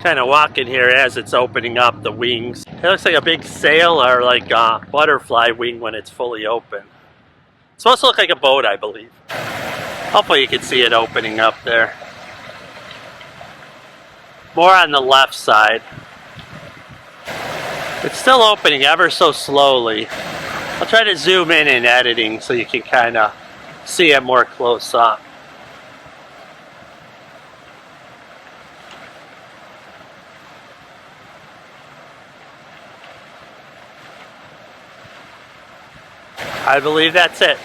Kind of walking here as it's opening up the wings. It looks like a big sail or like a butterfly wing when it's fully open. It's supposed to look like a boat, I believe. Hopefully you can see it opening up there. More on the left side. It's still opening ever so slowly. I'll try to zoom in editing so you can kind of see it more close up. I believe that's it.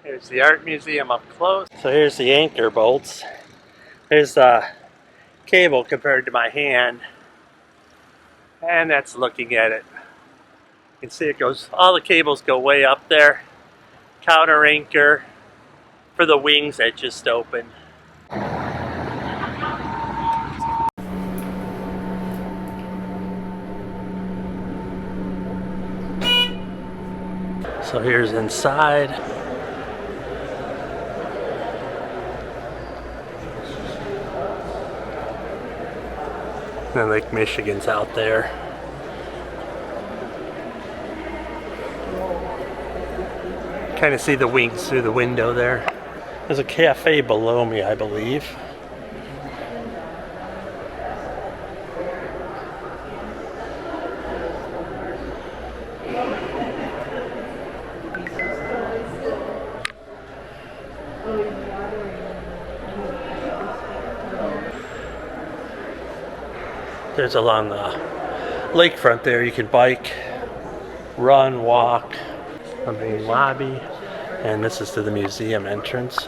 Here's the art museum up close. So here's the anchor bolts. There's the cable compared to my hand. And that's looking at it. You can see it goes, all the cables go way up there. Counter anchor for the wings that just opened. So here's inside. And Lake Michigan's out there. Kind of see the wings through the window there. There's a cafe below me, I believe. There's along the lakefront there, you can bike, run, walk. The main lobby, and this is to the museum entrance.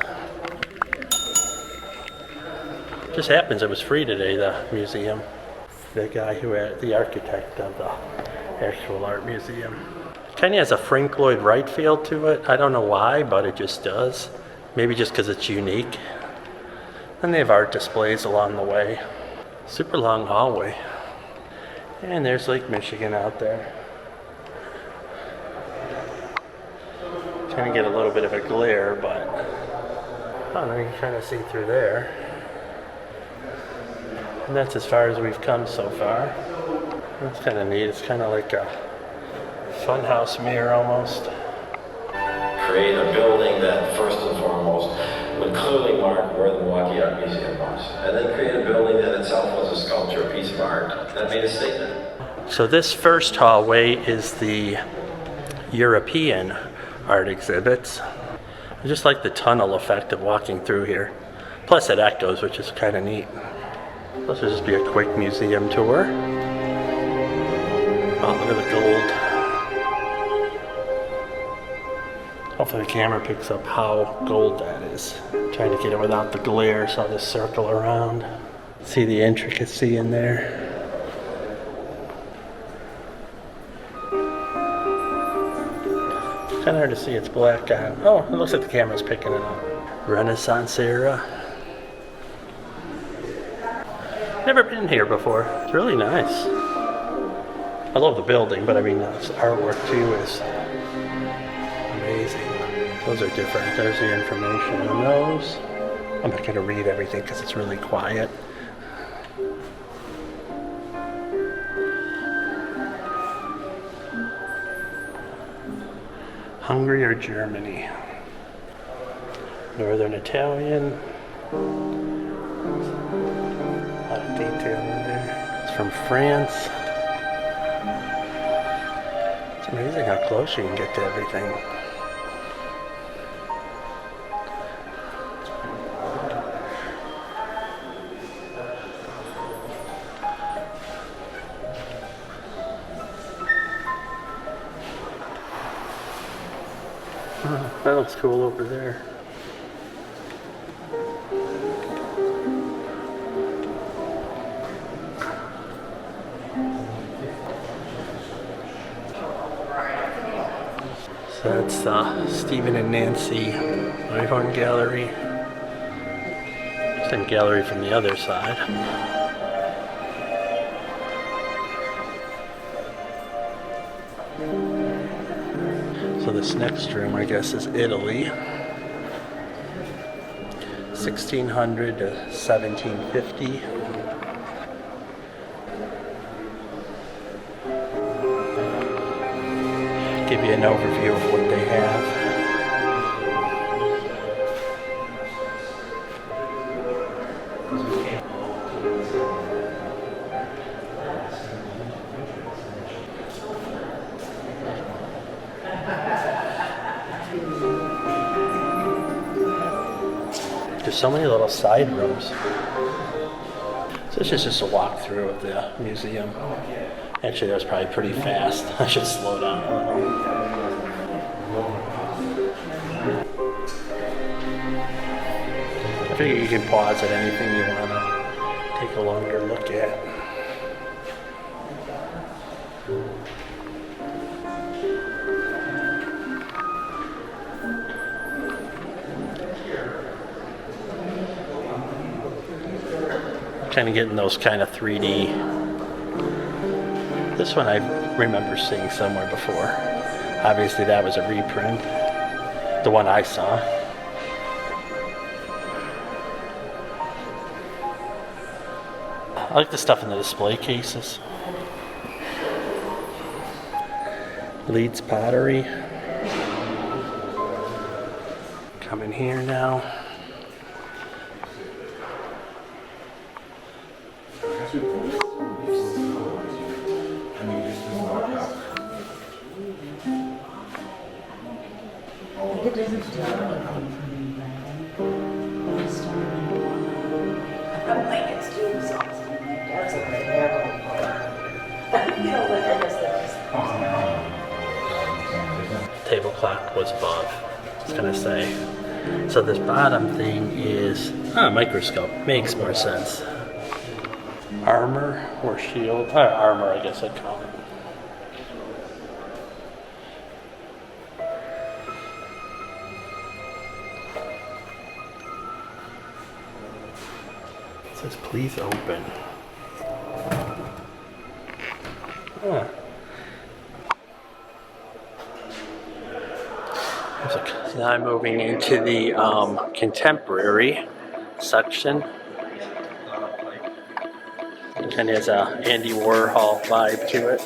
Just happens it was free today, the museum. The guy who had the architect of the actual art museum. Kind of has a Frank Lloyd Wright feel to it. I don't know why, but it just does. Maybe just because it's unique. And they have art displays along the way. Super long hallway. And there's Lake Michigan out there. Kind of get a little bit of a glare, but I don't know, you can kind of see through there. And that's as far as we've come so far. That's kind of neat. It's kind of like a funhouse mirror almost. Create a building that first and foremost would clearly mark where the Milwaukee Art Museum was. And then create a building that itself was a sculpture, a piece of art. That made a statement. So this first hallway is the European art exhibits. I just like the tunnel effect of walking through here. Plus it echoes, which is kind of neat. This will just be a quick museum tour. Oh, look at the gold. Hopefully the camera picks up how gold that is. I'm trying to get it without the glare, so I'll just circle around. See the intricacy in there. Kind of hard to see, it's black on. Oh, it looks like the camera's picking it up. Renaissance era. Never been here before. It's really nice. I love the building, but I mean, this artwork too is amazing. Those are different. There's the information on those. I'm not going to read everything because it's really quiet. Hungary or Germany? Northern Italian. A lot of detail in there. It's from France. It's amazing how close you can get to everything. That looks cool over there. So that's Stephen and Nancy Ivon Gallery. Same gallery from the other side. So this next room, I guess, is Italy. 1600 to 1750. Give you an overview of what they have. There's so many little side rooms. So this is just a walkthrough of the museum. Actually, that was probably pretty fast. I should slow down a little. I figure you can pause at anything you want to take a longer look at. Kind of getting those kind of 3D. This one I remember seeing somewhere before. Obviously that was a reprint. The one I saw. I like the stuff in the display cases. Leeds pottery. Come in here now. It doesn't do anything for me, I'm like, it's doing something. That's what they have. You know, but I guess that's Tablecloth was above. I was gonna say. So this bottom thing is microscope. Makes more sense. Armor or shield? Armor, I guess I'd call it. It says please open. Huh. Now I'm moving into the contemporary section. It kind of has a Andy Warhol vibe to it.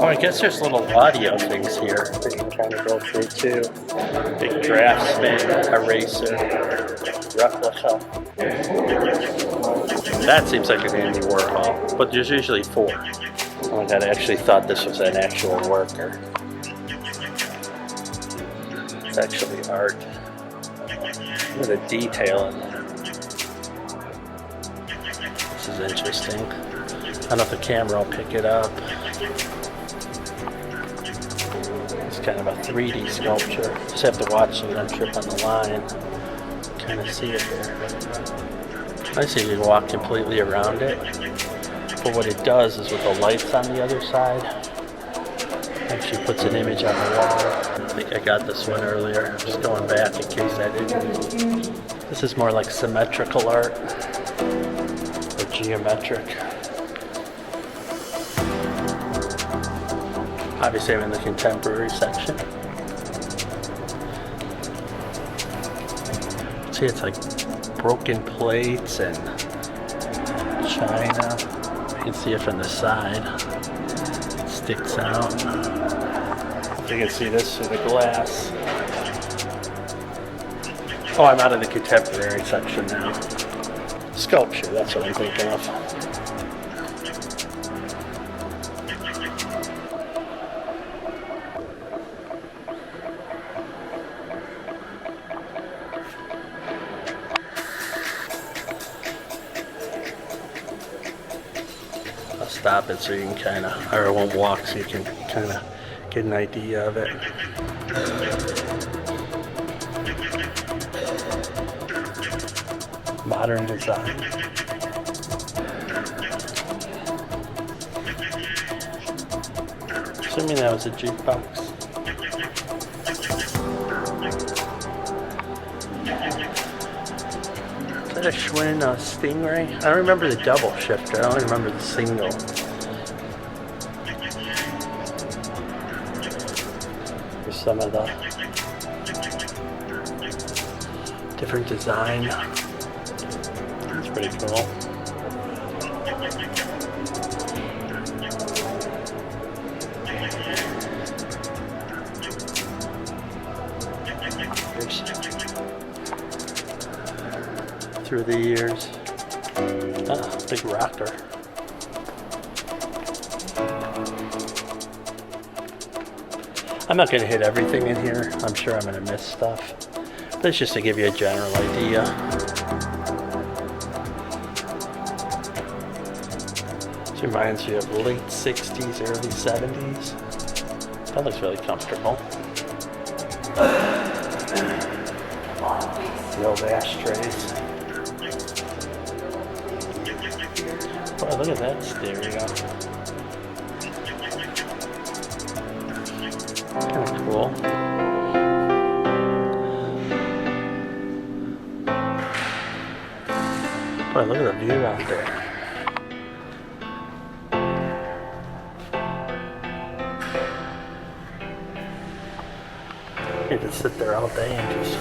Oh, I guess there's little audio things here that you can kind of go through too. Big Draftsman, eraser, replica. That seems like an Andy Warhol, but there's usually 4. Oh my god, I actually thought this was an actual worker. It's actually art. Look at the detail in there. This is interesting. I don't know if the camera will pick it up. It's kind of a 3D sculpture. Just have to watch so you don't trip on the line. Kind of see it there. I see you can walk completely around it. But what it does is with the lights on the other side, actually puts an image on the wall. I think I got this one earlier. I'm just going back in case I didn't. This is more like symmetrical art or geometric. Obviously I'm in the contemporary section. See, it's like broken plates and china. You can see it from the side. It sticks out. You can see this through the glass. Oh, I'm out of the contemporary section now. Sculpture, that's what I'm thinking of. Stop it so you can kind of, or it won't walk so you can kind of get an idea of it. Modern design. Assuming that was a jukebox. a Schwinn Stingray? I don't remember the double shifter. I only remember the single. Here's some of the different design. That's pretty cool. Through the years. Ah, big rocker. I'm not going to hit everything in here. I'm sure I'm going to miss stuff. But it's just to give you a general idea. This reminds you of late 60s, early 70s. That looks really comfortable. The old ashtrays. Boy, look at that stereo. Kind of cool. Boy, look at the view out there. You could sit there all day and just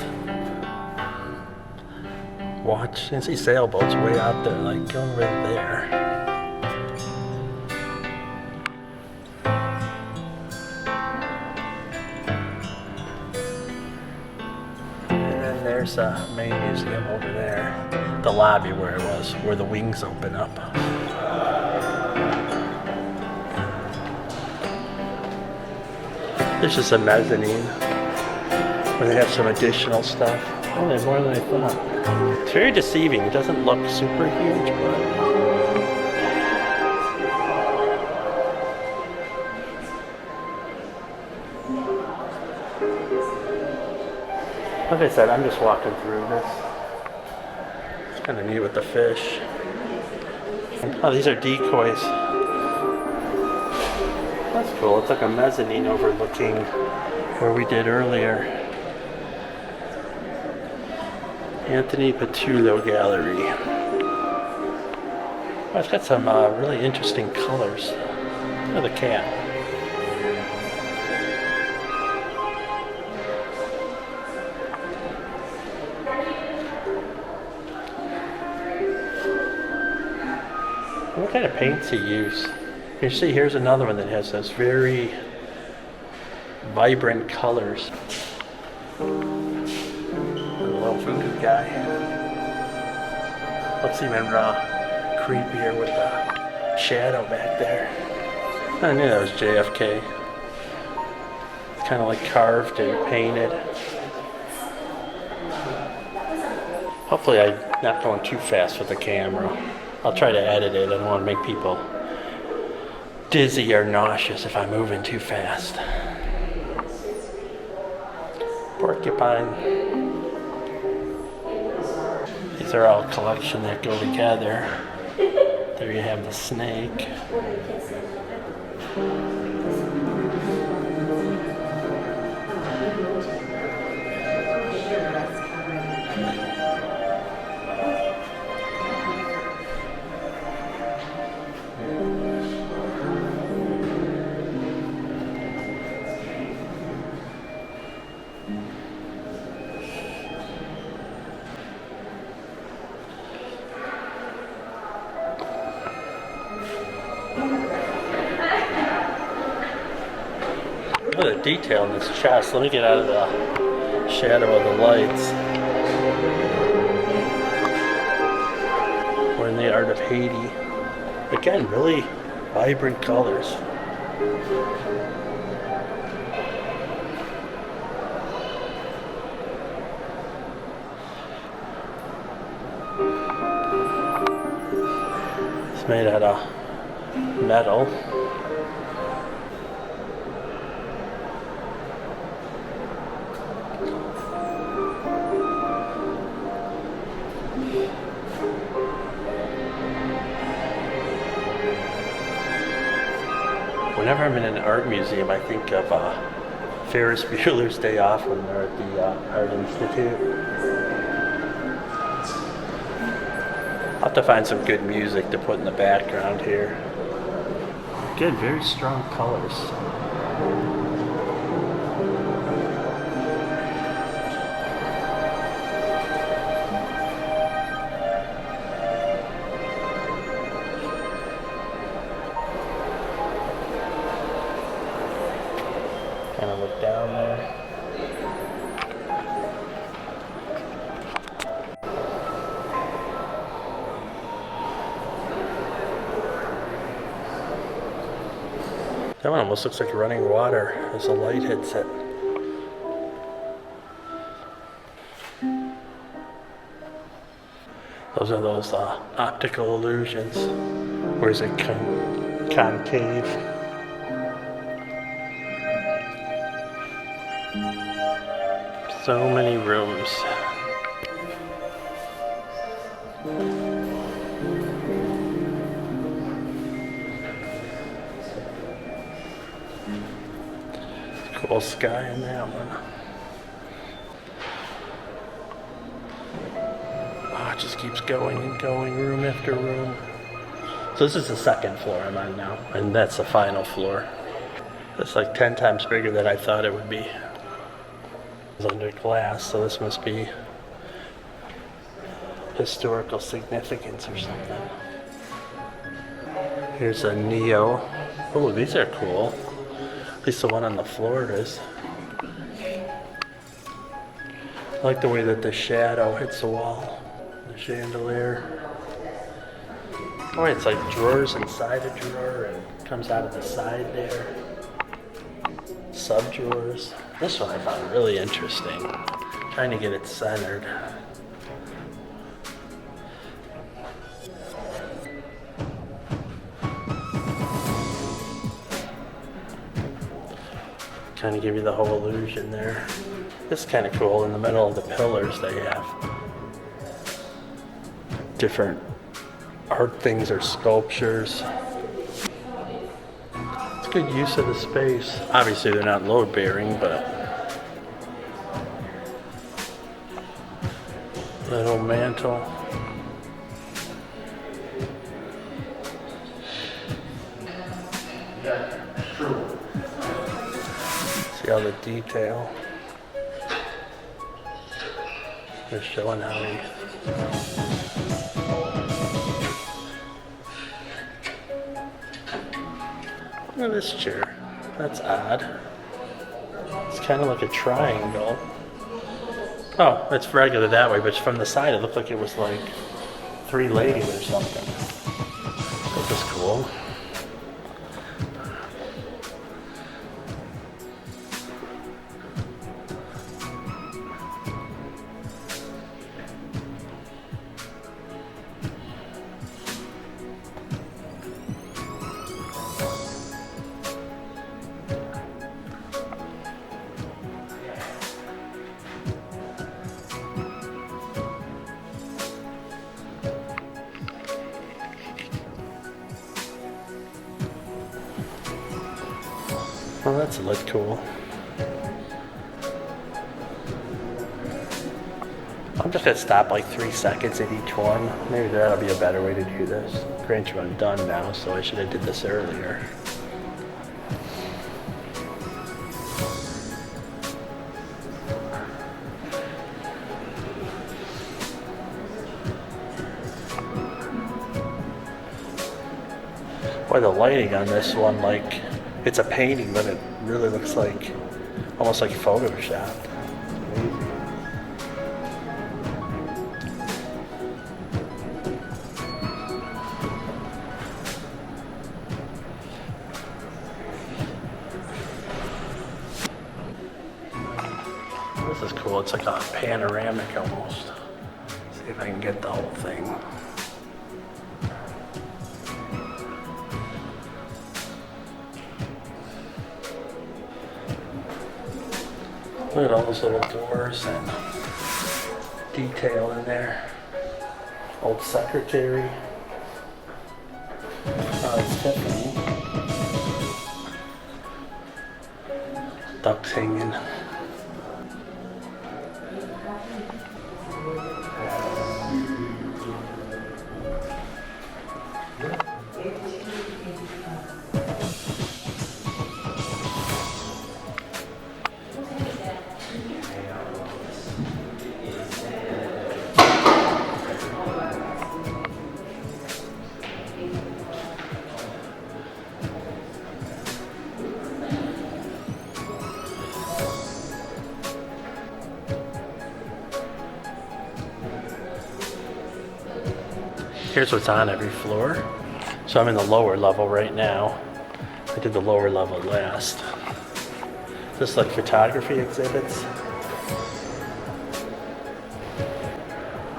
watch and see sailboats way out there, like going right there. And then there's a main museum over there, the lobby where it was, where the wings open up. There's just a mezzanine where they have some additional stuff. Oh, there's more than I thought. It's very deceiving. It doesn't look super huge, but like I said, I'm just walking through this. It's kind of neat with the fish. Oh, these are decoys. That's cool. It's like a mezzanine overlooking where we did earlier. Anthony Petullo Gallery. Oh, it's got some really interesting colors. Look at the cat. What kind of paints he use? You see, here's another one that has those very vibrant colors. Voodoo guy. Looks even creepier with the shadow back there. I knew that was JFK. It's kind of like carved and painted. Hopefully I'm not going too fast with the camera. I'll try to edit it. I don't want to make people dizzy or nauseous if I'm moving too fast. Porcupine. These are all a collection that go together. There you have the snake. Look at the detail in this chest. Let me get out of the shadow of the lights. We're in the Art of Haiti. Again, really vibrant colors. It's made out of metal. Whenever I'm in an art museum, I think of Ferris Bueller's Day Off when they're at the Art Institute. I'll have to find some good music to put in the background here. Good, very strong colors. Kind of look down there. That one almost looks like running water as the light hits it. Those are those optical illusions. Or is it concave? So many rooms. Cool sky in that one. Oh, it just keeps going and going, room after room. So this is the second floor I'm on now, and that's the final floor. It's like 10 times bigger than I thought it would be. It's under glass, so this must be historical significance or something. Here's a Neo. Oh, these are cool. At least the one on the floor is. I like the way that the shadow hits the wall. The chandelier. Oh, it's like drawers inside a drawer and comes out of the side there. Sub drawers. This one I found really interesting. Trying to get it centered. Kind of give you the whole illusion there. This is kind of cool. In the middle of the pillars they have different art things or sculptures. It's good use of the space. Obviously they're not load bearing, but little mantle. Thru. See all the detail. They're showing how he... Look at this chair. That's odd. It's kind of like a triangle. Oh, it's regular that way, but from the side it looked like it was like three ladies or something. That was cool. Well, that's look cool. I'm just gonna stop like 3 seconds at each one. Maybe that'll be a better way to do this. Granted, I'm done now, so I should have did this earlier. Boy, the lighting on this one, like, it's a painting, but it really looks like, almost like Photoshop. It's amazing. This is cool. It's like a panoramic almost. See if I can get the whole thing. Look at all those little doors and detail in there. Old secretary. Oh, it's Tiffany. Ducks hanging. Here's what's on every floor. So I'm in the lower level right now. I did the lower level last. Just like photography exhibits.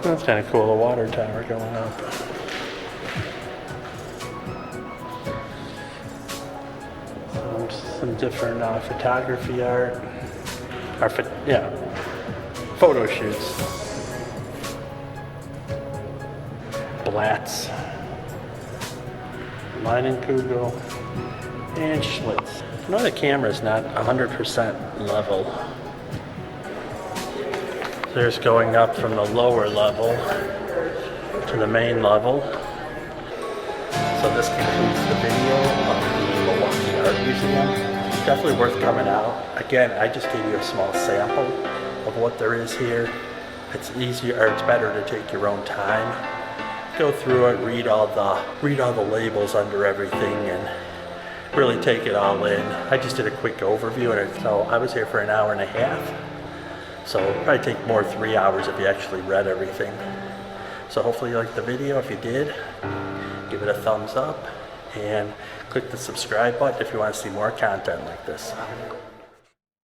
That's kind of cool, the water tower going up. Some different photography art. Photo shoots. Blatz. Leinenkugel. And Schlitz. I know the camera's not 100% level. There's going up from the lower level to the main level. So this concludes the video of the Milwaukee Art Museum. Definitely worth coming out. Again, I just gave you a small sample of what there is here. It's easier, or it's better to take your own time. Go through it, read all the labels under everything, and really take it all in. I just did a quick overview, and so I was here for an hour and a half. So it'll probably take more 3 hours if you actually read everything. So hopefully you liked the video. If you did, give it a thumbs up and click the subscribe button if you want to see more content like this.